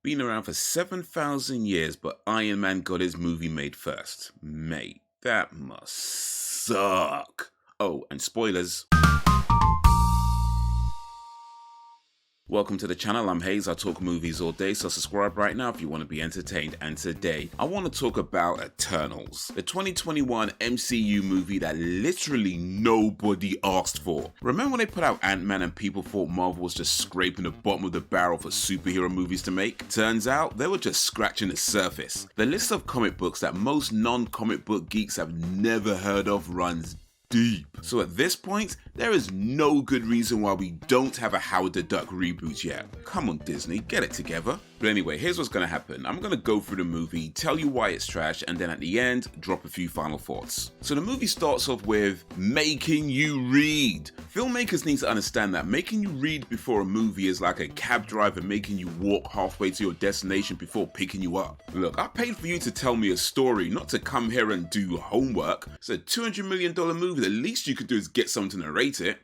Been around for 7,000 years, but Iron Man got his movie made first. Mate, that must suck. Oh, and spoilers. Welcome to the channel, I'm Hayes, I talk movies all day, so subscribe right now if you want to be entertained. And today, I want to talk about Eternals, the 2021 MCU movie that literally nobody asked for. Remember when they put out Ant-Man and people thought Marvel was just scraping the bottom of the barrel for superhero movies to make? Turns out, they were just scratching the surface. The list of comic books that most non-comic book geeks have never heard of runs deep. So at this point, there is no good reason why we don't have a Howard the Duck reboot yet. Come on Disney, get it together. But anyway, here's what's gonna happen. I'm gonna go through the movie, tell you why it's trash, and then at the end, drop a few final thoughts. So the movie starts off with making you read. Filmmakers need to understand that making you read before a movie is like a cab driver making you walk halfway to your destination before picking you up. Look, I paid for you to tell me a story, not to come here and do homework. It's a $200 million movie, the least you could do is get someone to narrate it.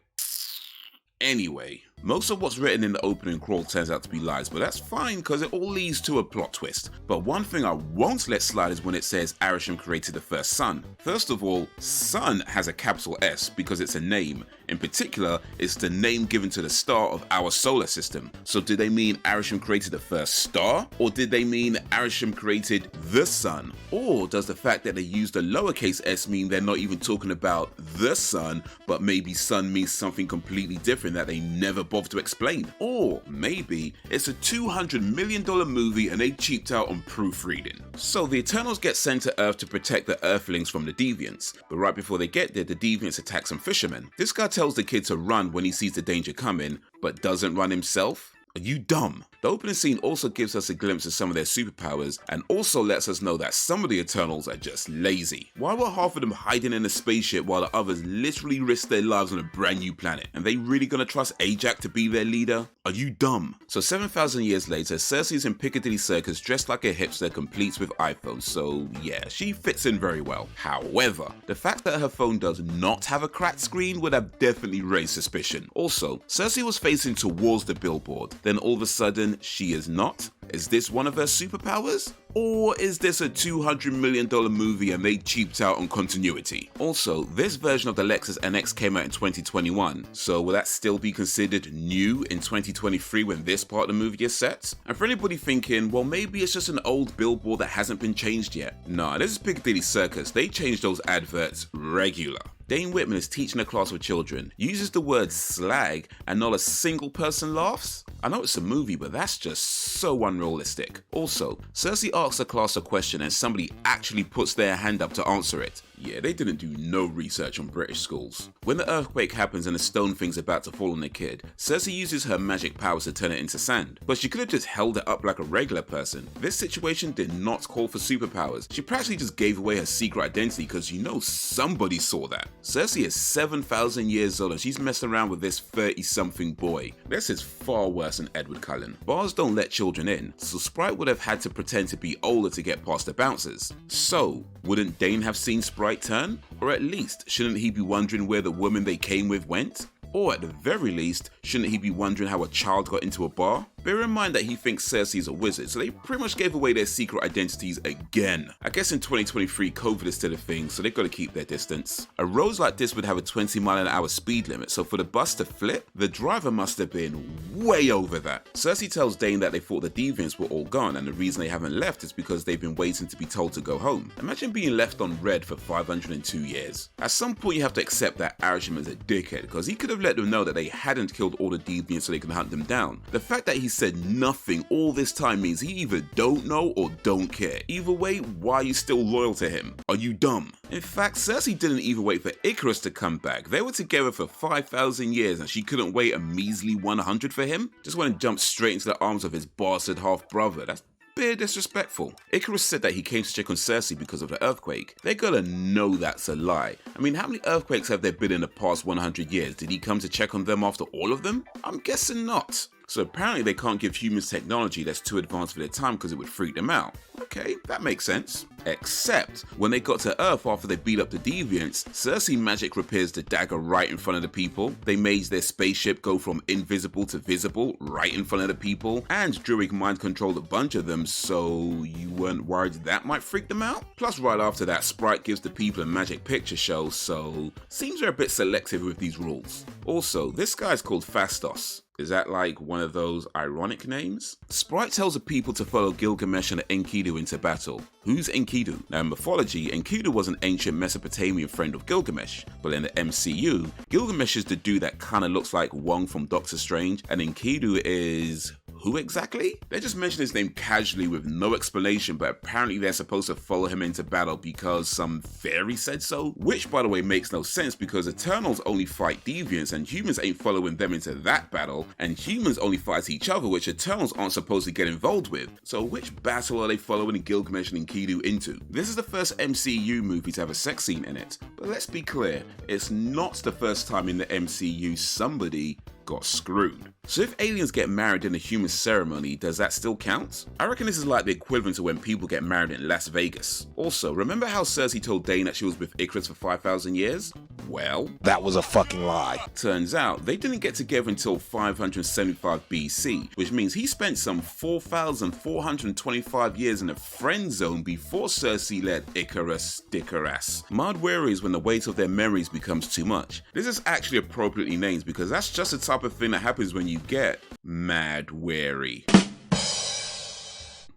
Anyway, most of what's written in the opening crawl turns out to be lies, but that's fine because it all leads to a plot twist. But one thing I won't let slide is when it says Arishem created the first sun. First of all, sun has a capital S because it's a name. In particular, it's the name given to the star of our solar system. So did they mean Arishem created the first star? Or did they mean Arishem created the sun? Or does the fact that they used a lowercase s mean they're not even talking about the sun, but maybe sun means something completely different that they never bothered to explain? Or maybe it's a $200 million movie and they cheaped out on proofreading. So the Eternals get sent to Earth to protect the Earthlings from the deviants, but right before they get there, the deviants attack some fishermen. This guy tells the kid to run when he sees the danger coming, but doesn't run himself? Are you dumb? The opening scene also gives us a glimpse of some of their superpowers and also lets us know that some of the Eternals are just lazy. Why were half of them hiding in a spaceship while the others literally risked their lives on a brand new planet? And they really gonna trust Ajax to be their leader? Are you dumb? So 7,000 years later, Cersei's in Piccadilly Circus dressed like a hipster complete with iPhones, so yeah, she fits in very well. However, the fact that her phone does not have a cracked screen would have definitely raised suspicion. Also, Cersei was facing towards the billboard, then all of a sudden, she is not? Is this one of her superpowers? Or is this a $200 million movie and they cheaped out on continuity? Also, this version of the Lexus NX came out in 2021, so will that still be considered new in 2023 when this part of the movie is set? And for anybody thinking, well maybe it's just an old billboard that hasn't been changed yet. Nah, this is Piccadilly Circus, they change those adverts regular. Dane Whitman is teaching a class of children, uses the word slag, and not a single person laughs? I know it's a movie, but that's just so unrealistic. Also, Cersei asks the class a question and somebody actually puts their hand up to answer it. Yeah, they didn't do no research on British schools. When the earthquake happens and the stone thing's about to fall on the kid, Cersei uses her magic powers to turn it into sand, but she could have just held it up like a regular person. This situation did not call for superpowers. She practically just gave away her secret identity because you know somebody saw that. Cersei is 7,000 years old and she's messing around with this 30-something boy. This is far worse than Edward Cullen. Bars don't let children in, so Sprite would have had to pretend to be older to get past the bouncers. So, wouldn't Dane have seen Sprite turn? Or at least, shouldn't he be wondering where the woman they came with went? Or at the very least, shouldn't he be wondering how a child got into a bar? Bear in mind that he thinks Cersei's a wizard, so they pretty much gave away their secret identities again. I guess in 2023, COVID is still a thing, so they've got to keep their distance. A road like this would have a 20-mile-an-hour speed limit, so for the bus to flip, the driver must have been way over that. Cersei tells Dane that they thought the deviants were all gone, and the reason they haven't left is because they've been waiting to be told to go home. Imagine being left on red for 502 years. At some point, you have to accept that Arishem is a dickhead, because he could have let them know that they hadn't killed all the deviants so they can hunt them down. The fact that he said nothing all this time means he either don't know or don't care. Either way, why are you still loyal to him? Are you dumb? In fact, Cersei didn't even wait for Icarus to come back. They were together for 5,000 years and she couldn't wait a measly 100 for him? Just went and jumped straight into the arms of his bastard half-brother. That's bit disrespectful. Icarus said that he came to check on Cersei because of the earthquake. They gotta know that's a lie. I mean, how many earthquakes have there been in the past 100 years? Did he come to check on them after all of them? I'm guessing not. So apparently they can't give humans technology that's too advanced for their time because it would freak them out. Okay, that makes sense. Except, when they got to Earth after they beat up the deviants, Cersei magic repairs the dagger right in front of the people, they made their spaceship go from invisible to visible right in front of the people, and Druid mind controlled a bunch of them, so you weren't worried that might freak them out? Plus right after that, Sprite gives the people a magic picture show, so seems they're a bit selective with these rules. Also, this guy's called Phastos. Is that like one of those ironic names? Sprite tells the people to follow Gilgamesh and Enkidu into battle. Who's Enkidu? Now in mythology, Enkidu was an ancient Mesopotamian friend of Gilgamesh, but in the MCU, Gilgamesh is the dude that kinda looks like Wong from Doctor Strange, and Enkidu is... who exactly? They just mention his name casually with no explanation, but apparently they're supposed to follow him into battle because some fairy said so? Which by the way makes no sense because Eternals only fight deviants and humans ain't following them into that battle, and humans only fight each other, which Eternals aren't supposed to get involved with. So which battle are they following Gilgamesh and Enkidu into? This is the first MCU movie to have a sex scene in it, but let's be clear, it's not the first time in the MCU somebody got screwed. So if aliens get married in a human ceremony, does that still count? I reckon this is like the equivalent to when people get married in Las Vegas. Also, remember how Cersei told Dane that she was with Icarus for 5,000 years? Well, that was a fucking lie. Turns out, they didn't get together until 575 BC, which means he spent some 4,425 years in a friend zone before Cersei let Icarus stick her ass. Mad wearies when the weight of their memories becomes too much. This is actually appropriately named because that's just the type of thing that happens when you get mad wary.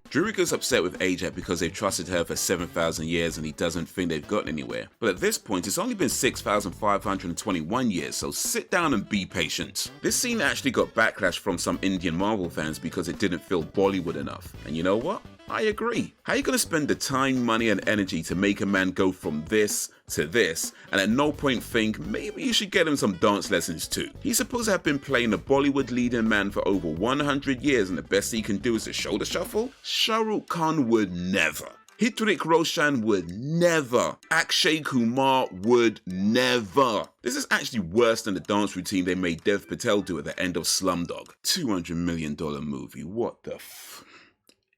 Druid gets upset with Ajax because they've trusted her for 7,000 years and he doesn't think they've gotten anywhere. But at this point, it's only been 6,521 years, so sit down and be patient. This scene actually got backlash from some Indian Marvel fans because it didn't feel Bollywood enough. And you know what? I agree. How are you going to spend the time, money and energy to make a man go from this to this and at no point think maybe you should get him some dance lessons too? He's supposed to have been playing a Bollywood leading man for over 100 years and the best he can do is a shoulder shuffle? Shah Rukh Khan would never. Hrithik Roshan would never. Akshay Kumar would never. This is actually worse than the dance routine they made Dev Patel do at the end of Slumdog. $200 million movie, what the f...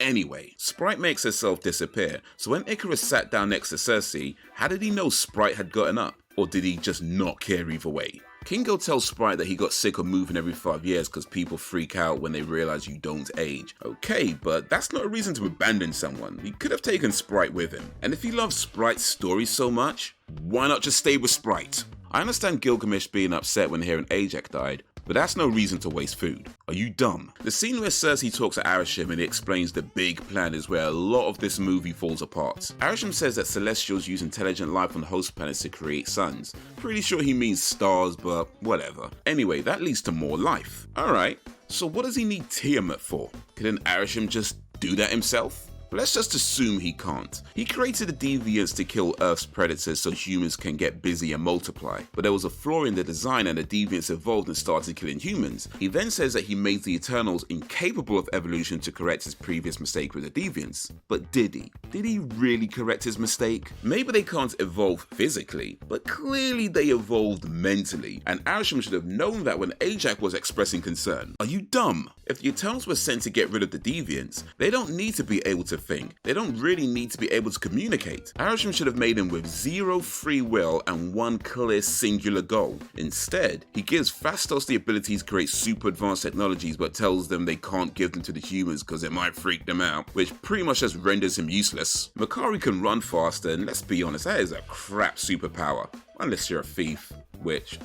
Anyway, Sprite makes herself disappear, so when Icarus sat down next to Cersei, how did he know Sprite had gotten up? Or did he just not care either way? Kingo tells Sprite that he got sick of moving every 5 years because people freak out when they realize you don't age. Okay, but that's not a reason to abandon someone. He could have taken Sprite with him. And if he loves Sprite's story so much, why not just stay with Sprite? I understand Gilgamesh being upset when hearing Ajax died, but that's no reason to waste food. Are you dumb? The scene where Cersei talks to Arishem and he explains the big plan is where a lot of this movie falls apart. Arishem says that Celestials use intelligent life on host planets to create suns. Pretty sure he means stars, but whatever. Anyway, that leads to more life. Alright, so what does he need Tiamat for? Couldn't Arishem just do that himself? Let's just assume he can't. He created the deviants to kill Earth's predators so humans can get busy and multiply, but there was a flaw in the design and the deviants evolved and started killing humans. He then says that he made the Eternals incapable of evolution to correct his previous mistake with the deviants. But did he? Did he really correct his mistake? Maybe they can't evolve physically, but clearly they evolved mentally, and Arishem should have known that when Ajax was expressing concern. Are you dumb? If the Eternals were sent to get rid of the deviants, they don't need to be able to think. They don't really need to be able to communicate. Arishem should have made him with zero free will and one clear singular goal. Instead, he gives Phastos the ability to create super advanced technologies but tells them they can't give them to the humans because it might freak them out, which pretty much just renders him useless. Makari can run faster and let's be honest, that is a crap superpower. Unless you're a thief, which...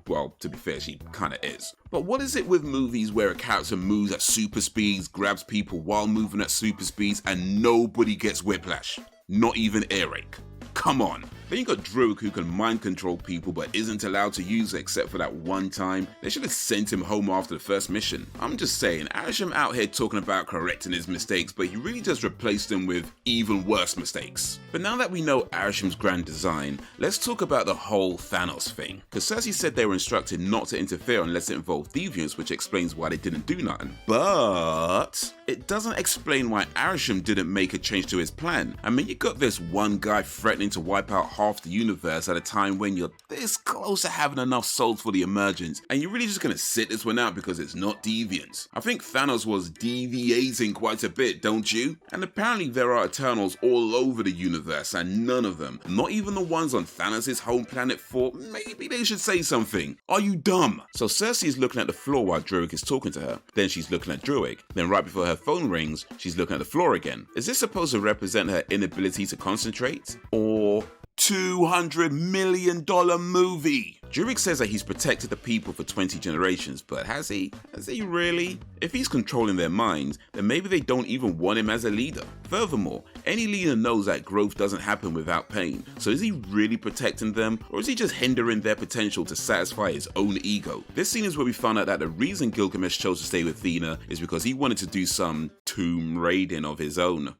well, to be fair, she kinda is. But what is it with movies where a character moves at super speeds, grabs people while moving at super speeds, and nobody gets whiplash? Not even Eric. Come on. Then you got Druid who can mind control people but isn't allowed to use it except for that one time. They should have sent him home after the first mission. I'm just saying, Arishem out here talking about correcting his mistakes, but he really just replaced them with even worse mistakes. But now that we know Arishem's grand design, let's talk about the whole Thanos thing. Because Cersei said they were instructed not to interfere unless it involved deviants, which explains why they didn't do nothing. But it doesn't explain why Arishem didn't make a change to his plan. I mean, you got this one guy threatening to wipe out half the universe at a time when you're this close to having enough souls for the emergence, and you're really just gonna sit this one out because it's not deviants. I think Thanos was deviating quite a bit, don't you? And apparently there are Eternals all over the universe, and none of them, not even the ones on Thanos' home planet, thought maybe they should say something. Are you dumb? So Cersei is looking at the floor while Druid is talking to her. Then she's looking at Druid. Then right before her phone rings, she's looking at the floor again. Is this supposed to represent her inability to concentrate? Or $200 million movie? Druid says that he's protected the people for 20 generations, but has he? Has he really? If he's controlling their minds, then maybe they don't even want him as a leader. Furthermore, any leader knows that growth doesn't happen without pain, so is he really protecting them, or is he just hindering their potential to satisfy his own ego? This scene is where we found out that the reason Gilgamesh chose to stay with Athena is because he wanted to do some tomb raiding of his own.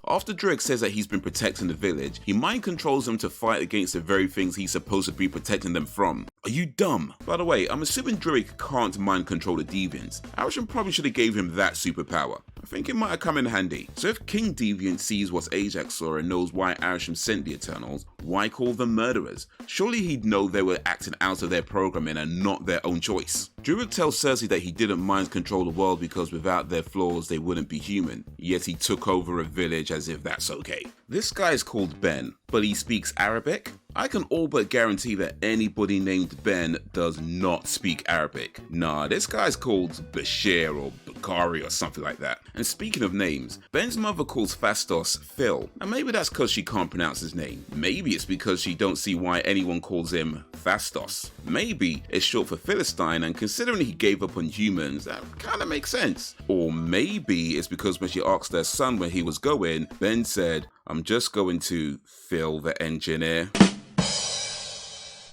After Druid says that he's been protecting the village, he mind controls them to fight against the very things he's supposed to be protecting them from. Are you dumb? By the way, I'm assuming Druid can't mind control the deviants. Arishem probably should have gave him that superpower. I think it might have come in handy. So if King Deviant sees what Ajax saw and knows why Arishem sent the Eternals, why call them murderers? Surely he'd know they were acting out of their programming and not their own choice. Druid tells Cersei that he didn't mind control the world because without their flaws they wouldn't be human, yet he took over a village as if that's okay. This guy is called Ben, but he speaks Arabic? I can all but guarantee that anybody named Ben does not speak Arabic. Nah, this guy's called Bashir or Bakari or something like that. And speaking of names, Ben's mother calls Phastos Phil, and maybe that's because she can't pronounce his name. Maybe it's because she don't see why anyone calls him Phastos. Maybe it's short for Philistine, and considering he gave up on humans, that kinda makes sense. Or maybe it's because when she asked their son where he was going, Ben said, "I'm just going to Phil the engineer."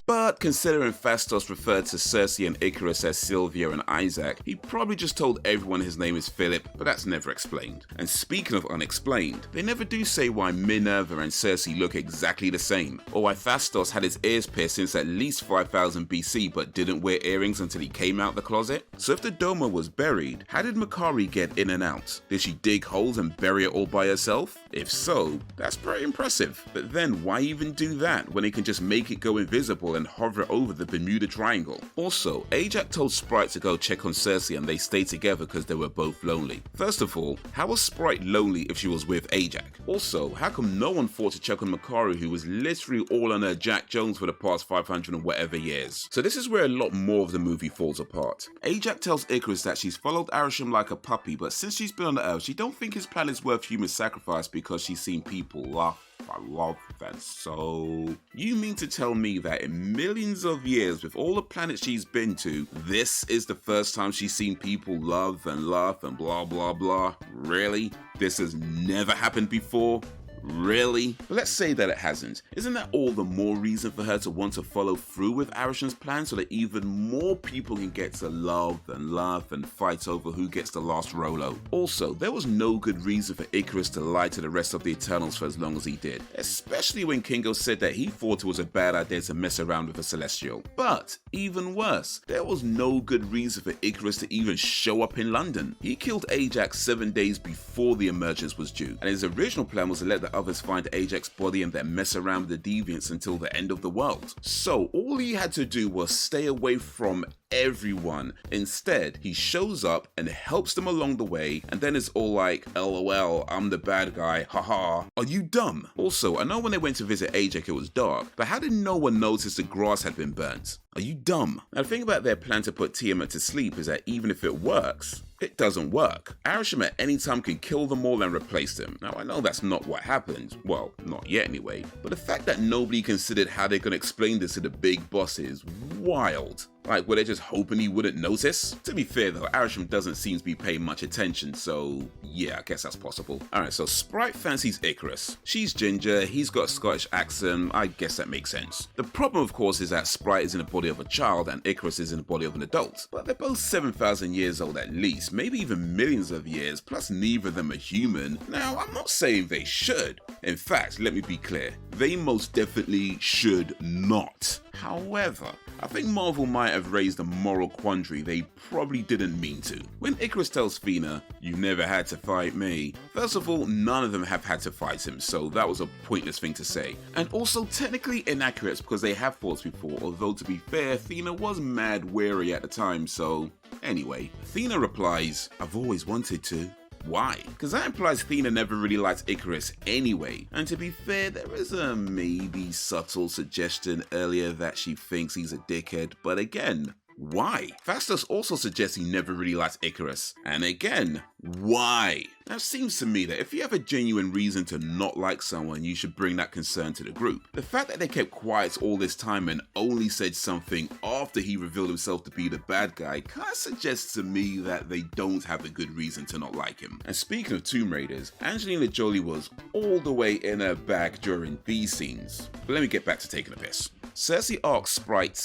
But considering Phastos referred to Cersei and Icarus as Sylvia and Isaac, he probably just told everyone his name is Philip, but that's never explained. And speaking of unexplained, they never do say why Minerva and Cersei look exactly the same, or why Phastos had his ears pierced since at least 5000 BC but didn't wear earrings until he came out the closet. So if the Doma was buried, how did Makari get in and out? Did she dig holes and bury it all by herself? If so, that's pretty impressive. But then why even do that when they can just make it go invisible and hover over the Bermuda Triangle? Also, Ajax told Sprite to go check on Cersei and they stayed together because they were both lonely. First of all, how was Sprite lonely if she was with Ajax? Also, how come no one thought to check on Makari, who was literally all on her Jack Jones for the past 500 and whatever years? So this is where a lot more of the movie falls apart. Ajax tells Icarus that she's followed Arishem like a puppy, but since she's been on the Earth, she don't think his plan is worth human sacrifice because she's seen people laugh. I love that. So you mean to tell me that in millions of years, with all the planets she's been to, this is the first time she's seen people love and laugh and blah blah blah? Really? This has never happened before? Really? But let's say that it hasn't. Isn't that all the more reason for her to want to follow through with Arishem's plan so that even more people can get to love and laugh and fight over who gets the last Rolo? Also, there was no good reason for Icarus to lie to the rest of the Eternals for as long as he did, especially when Kingo said that he thought it was a bad idea to mess around with a Celestial. But even worse, there was no good reason for Icarus to even show up in London. He killed Ajax 7 days before the emergence was due, and his original plan was to let the others find Ajax's body and then mess around with the deviants until the end of the world. So all he had to do was stay away from everyone. Instead, he shows up and helps them along the way, and then is all like, LOL, I'm the bad guy, haha. Are you dumb? Also, I know when they went to visit Ajax it was dark, but how did no one notice the grass had been burnt? Are you dumb? Now the thing about their plan to put Tiamat to sleep is that even if it works, it doesn't work. Arishem at any time can kill them all and replace them. Now I know that's not what happened, well, not yet anyway, but the fact that nobody considered how they're gonna explain this to the big boss is wild. Like, were they just hoping he wouldn't notice? To be fair though, Arishem doesn't seem to be paying much attention, so yeah, I guess that's possible. Alright, so Sprite fancies Icarus. She's ginger, he's got a Scottish accent, I guess that makes sense. The problem of course is that Sprite is in the body of a child and Icarus is in the body of an adult. But they're both 7,000 years old at least, maybe even millions of years, plus neither of them are human. Now, I'm not saying they should. In fact, let me be clear, they most definitely should not. However, I think Marvel might have raised a moral quandary they probably didn't mean to. When Ikaris tells Thena, "You never had to fight me," first of all, none of them have had to fight him, so that was a pointless thing to say. And also technically inaccurate because they have fought before, although to be fair, Thena was mad wary at the time, so anyway. Thena replies, "I've always wanted to." Why? Because that implies Thena never really liked Ikaris anyway. And to be fair, there is a maybe subtle suggestion earlier that she thinks he's a dickhead, but again, why? Phastos also suggests he never really liked Ikaris. And again, why? Now it seems to me that if you have a genuine reason to not like someone, you should bring that concern to the group. The fact that they kept quiet all this time and only said something after he revealed himself to be the bad guy kinda suggests to me that they don't have a good reason to not like him. And speaking of Tomb Raiders, Angelina Jolie was all the way in her bag during these scenes. But let me get back to taking a piss. Cersei asks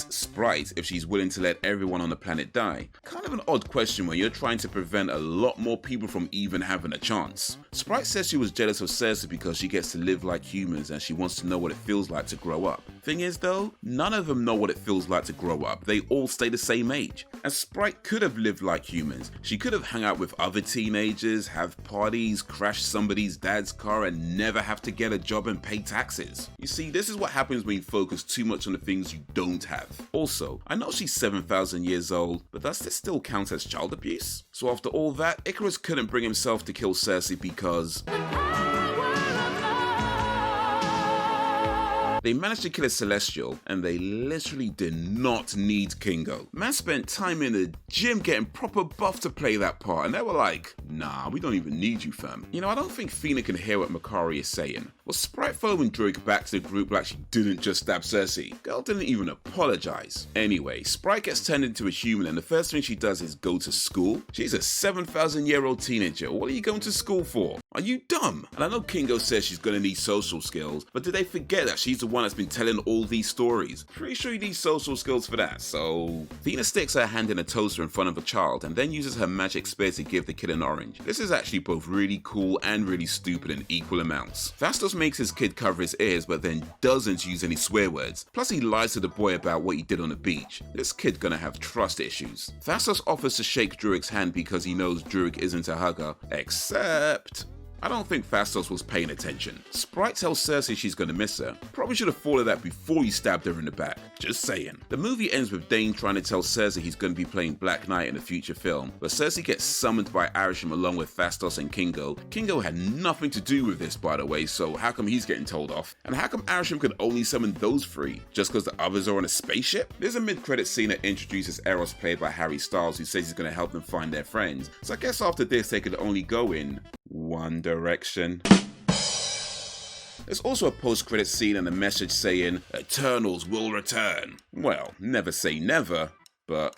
Sprite if she's willing to let everyone on the planet die. Kind of an odd question when you're trying to prevent a lot more people from even having a chance. Sprite says she was jealous of Cersei because she gets to live like humans and she wants to know what it feels like to grow up. Thing is though, none of them know what it feels like to grow up. They all stay the same age. And Sprite could have lived like humans. She could have hung out with other teenagers, have parties, crash somebody's dad's car and never have to get a job and pay taxes. You see, this is what happens when you focus too much on the things you don't have. Also, I know she's 7,000 years old, but does this still count as child abuse? So after all that, Ikaris couldn't bring himself to kill Cersei because they managed to kill a Celestial, and they literally did not need Kingo. Man spent time in the gym getting proper buff to play that part, and they were like, "Nah, we don't even need you, fam." You know, I don't think Thena can hear what Makari is saying. Was Sprite following Druid back to the group like she didn't just stab Cersei? Girl didn't even apologize. Anyway, Sprite gets turned into a human, and the first thing she does is go to school. She's a 7,000-year-old teenager. What are you going to school for? Are you dumb? And I know Kingo says she's gonna need social skills, but did they forget that she's the one that's been telling all these stories? Pretty sure you need social skills for that, so... Thena sticks her hand in a toaster in front of a child and then uses her magic spear to give the kid an orange. This is actually both really cool and really stupid in equal amounts. Phastos makes his kid cover his ears but then doesn't use any swear words. Plus he lies to the boy about what he did on the beach. This kid gonna have trust issues. Phastos offers to shake Druid's hand because he knows Druid isn't a hugger, except... I don't think Phastos was paying attention. Sprite tells Cersei she's gonna miss her. Probably should have thought of that before you stabbed her in the back. Just saying. The movie ends with Dane trying to tell Cersei he's gonna be playing Black Knight in a future film, but Cersei gets summoned by Arishem along with Phastos and Kingo. Kingo had nothing to do with this, by the way, so how come he's getting told off? And how come Arishem can only summon those three? Just because the others are on a spaceship? There's a mid-credit scene that introduces Eros played by Harry Styles who says he's gonna help them find their friends. So I guess after this they could only go in one direction. There's also a post-credit scene and a message saying, "Eternals will return." Well, never say never, but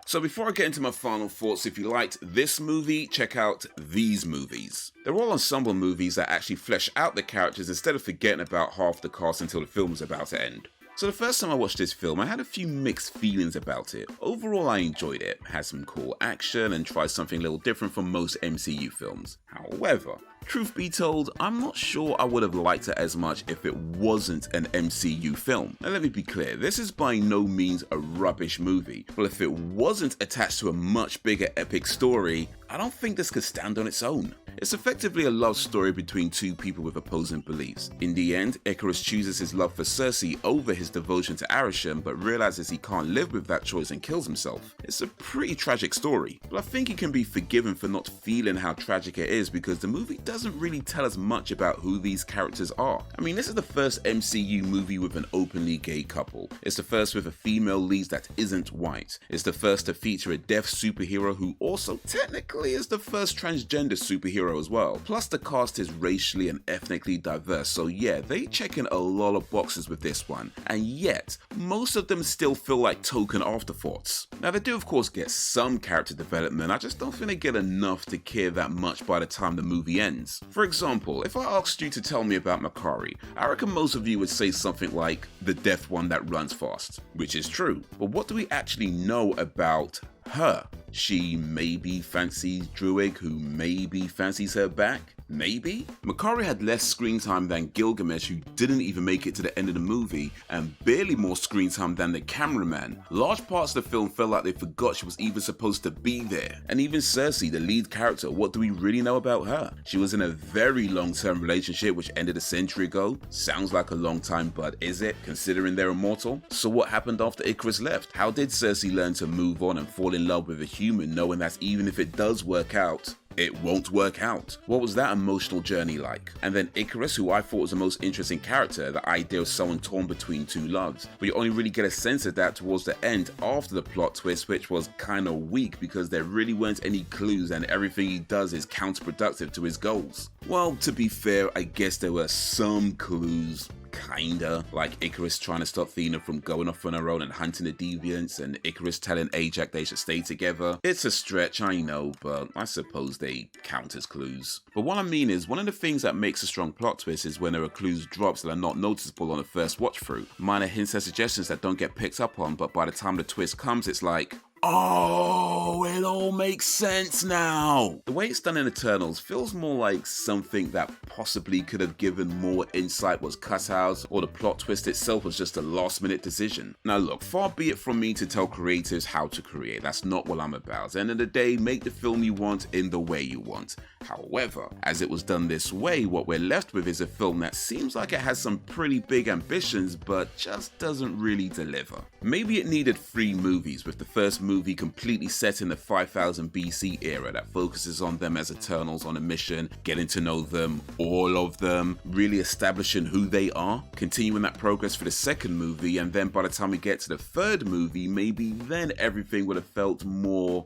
So before I get into my final thoughts, if you liked this movie, check out these movies. They're all ensemble movies that actually flesh out the characters instead of forgetting about half the cast until the film is about to end. So the first time I watched this film, I had a few mixed feelings about it. Overall, I enjoyed it, had some cool action, and tried something a little different from most MCU films. However, truth be told, I'm not sure I would have liked it as much if it wasn't an MCU film. Now let me be clear, this is by no means a rubbish movie, but if it wasn't attached to a much bigger epic story, I don't think this could stand on its own. It's effectively a love story between two people with opposing beliefs. In the end, Ikaris chooses his love for Cersei over his devotion to Arishem, but realizes he can't live with that choice and kills himself. It's a pretty tragic story, but I think he can be forgiven for not feeling how tragic it is because the movie doesn't really tell us much about who these characters are. I mean, this is the first MCU movie with an openly gay couple. It's the first with a female lead that isn't white. It's the first to feature a deaf superhero who also technically is the first transgender superhero as well. Plus the cast is racially and ethnically diverse, so yeah, they check in a lot of boxes with this one, and yet most of them still feel like token afterthoughts. Now they do of course get some character development, I just don't think they get enough to care that much by the time the movie ends. For example, if I asked you to tell me about Makari, I reckon most of you would say something like the deaf one that runs fast, which is true, but what do we actually know about her? She maybe fancies Druid, who maybe fancies her back? Maybe? Makari had less screen time than Gilgamesh, who didn't even make it to the end of the movie, and barely more screen time than the cameraman. Large parts of the film felt like they forgot she was even supposed to be there. And even Cersei, the lead character, what do we really know about her? She was in a very long-term relationship which ended a century ago. Sounds like a long time, but is it, considering they're immortal? So what happened after Icarus left? How did Cersei learn to move on and fall in love with a human, knowing that even if it does work out, it won't work out? What was that emotional journey like? And then Icarus, who I thought was the most interesting character, the idea of someone torn between two loves. But you only really get a sense of that towards the end after the plot twist, which was kinda weak because there really weren't any clues and everything he does is counterproductive to his goals. Well, to be fair, I guess there were some clues. Kinda, like Icarus trying to stop Athena from going off on her own and hunting the deviants, and Icarus telling Ajax they should stay together. It's a stretch, I know, but I suppose they count as clues. But what I mean is, one of the things that makes a strong plot twist is when there are clues drops that are not noticeable on the first watch through. Minor hints and suggestions that don't get picked up on, but by the time the twist comes, it's like, oh, it all makes sense now. The way it's done in Eternals feels more like something that possibly could have given more insight was cut out, or the plot twist itself was just a last minute decision. Now look, far be it from me to tell creatives how to create. That's not what I'm about. At the end of the day, make the film you want in the way you want. However, as it was done this way, what we're left with is a film that seems like it has some pretty big ambitions, but just doesn't really deliver. Maybe it needed 3 movies, with the first movie completely set in the 5000 BC era that focuses on them as Eternals on a mission, getting to know them, all of them, really establishing who they are, continuing that progress for the second movie, and then by the time we get to the third movie, maybe then everything would have felt more,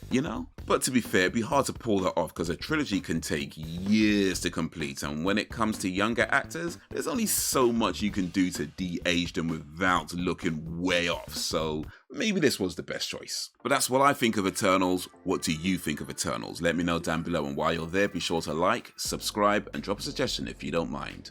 you know? But to be fair, it'd be hard to pull that off because a trilogy can take years to complete, and when it comes to younger actors, there's only so much you can do to de-age them without looking way off, so maybe this was the best choice. But that's what I think of Eternals. What do you think of Eternals? Let me know down below, and while you're there, be sure to like, subscribe, and drop a suggestion if you don't mind.